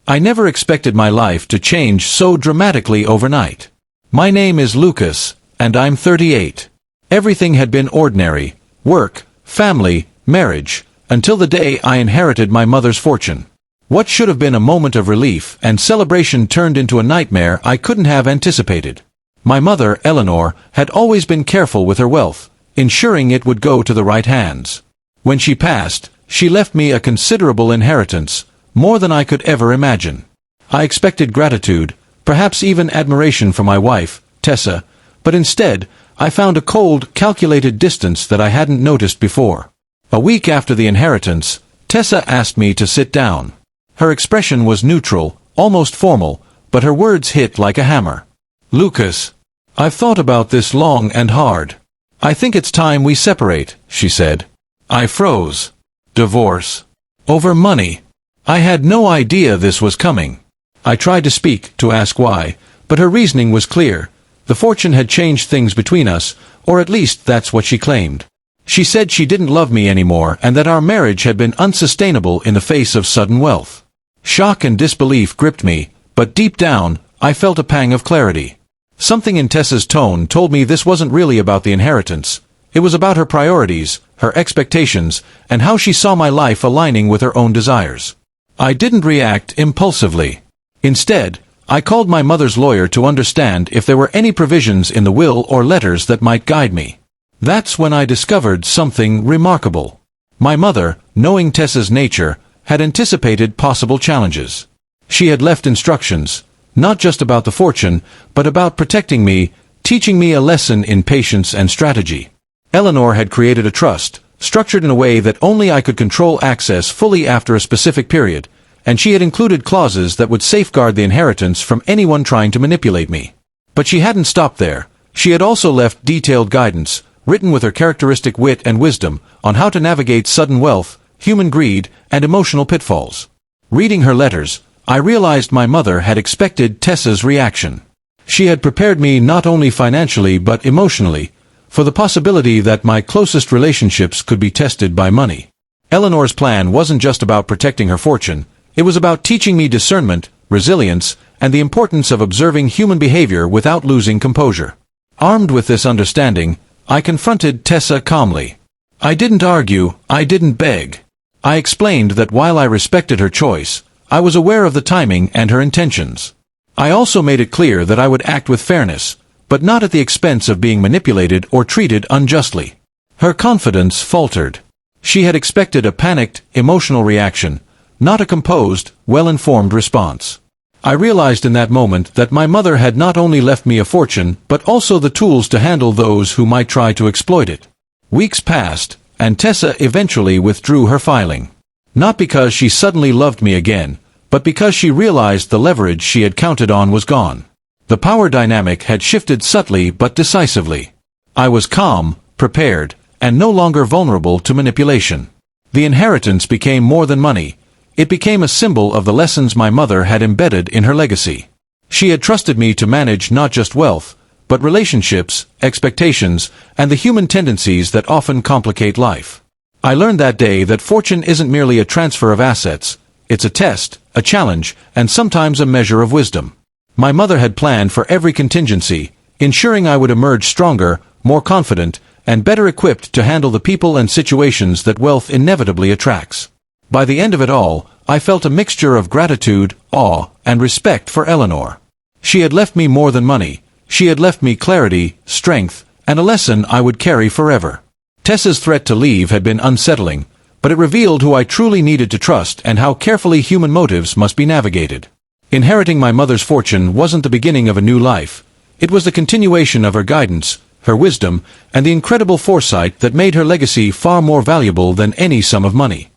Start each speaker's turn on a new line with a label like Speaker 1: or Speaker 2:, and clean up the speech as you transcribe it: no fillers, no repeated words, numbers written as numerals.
Speaker 1: I never expected my life to change so dramatically overnight. My name is Lucas, and I'm 38. Everything had been ordinary: work, family, marriage, until the day I inherited my mother's fortune. What should have been a moment of relief and celebration turned into a nightmare I couldn't have anticipated. My mother, Eleanor, had always been careful with her wealth, ensuring it would go to the right hands. When she passed, she left me a considerable inheritance, more than I could ever imagine. I expected gratitude, perhaps even admiration for my wife, Tessa, but instead, I found a cold, calculated distance that I hadn't noticed before. A week after the inheritance, Tessa asked me to sit down. Her expression was neutral, almost formal, but her words hit like a hammer. "Lucas, I've thought about this long and hard. I think it's time we separate," she said. I froze. Divorce? Over money? I had no idea this was coming. I tried to speak, to ask why, but her reasoning was clear. The fortune had changed things between us, or at least that's what she claimed. She said she didn't love me anymore and that our marriage had been unsustainable in the face of sudden wealth. Shock and disbelief gripped me, but deep down, I felt a pang of clarity. Something in Tessa's tone told me this wasn't really about the inheritance. It was about her priorities, her expectations, and how she saw my life aligning with her own desires. I didn't react impulsively. Instead, I called my mother's lawyer to understand if there were any provisions in the will or letters that might guide me. That's when I discovered something remarkable. My mother, knowing Tessa's nature, had anticipated possible challenges. She had left instructions, not just about the fortune, but about protecting me, teaching me a lesson in patience and strategy. Eleanor had created a trust, structured in a way that only I could control access fully after a specific period, and she had included clauses that would safeguard the inheritance from anyone trying to manipulate me. But she hadn't stopped there. She had also left detailed guidance, written with her characteristic wit and wisdom, on how to navigate sudden wealth, human greed, and emotional pitfalls. Reading her letters, I realized my mother had expected Tessa's reaction. She had prepared me not only financially but emotionally, for the possibility that my closest relationships could be tested by money. Eleanor's plan wasn't just about protecting her fortune, it was about teaching me discernment, resilience, and the importance of observing human behavior without losing composure. Armed with this understanding, I confronted Tessa calmly. I didn't argue, I didn't beg. I explained that while I respected her choice, I was aware of the timing and her intentions. I also made it clear that I would act with fairness, but not at the expense of being manipulated or treated unjustly. Her confidence faltered. She had expected a panicked, emotional reaction, not a composed, well-informed response. I realized in that moment that my mother had not only left me a fortune, but also the tools to handle those who might try to exploit it. Weeks passed, and Tessa eventually withdrew her filing. Not because she suddenly loved me again, but because she realized the leverage she had counted on was gone. The power dynamic had shifted subtly but decisively. I was calm, prepared, and no longer vulnerable to manipulation. The inheritance became more than money. It became a symbol of the lessons my mother had embedded in her legacy. She had trusted me to manage not just wealth, but relationships, expectations, and the human tendencies that often complicate life. I learned that day that fortune isn't merely a transfer of assets, it's a test, a challenge, and sometimes a measure of wisdom. My mother had planned for every contingency, ensuring I would emerge stronger, more confident, and better equipped to handle the people and situations that wealth inevitably attracts. By the end of it all, I felt a mixture of gratitude, awe, and respect for Eleanor. She had left me more than money. She had left me clarity, strength, and a lesson I would carry forever. Tessa's threat to leave had been unsettling, but it revealed who I truly needed to trust and how carefully human motives must be navigated. Inheriting my mother's fortune wasn't the beginning of a new life. It was the continuation of her guidance, her wisdom, and the incredible foresight that made her legacy far more valuable than any sum of money.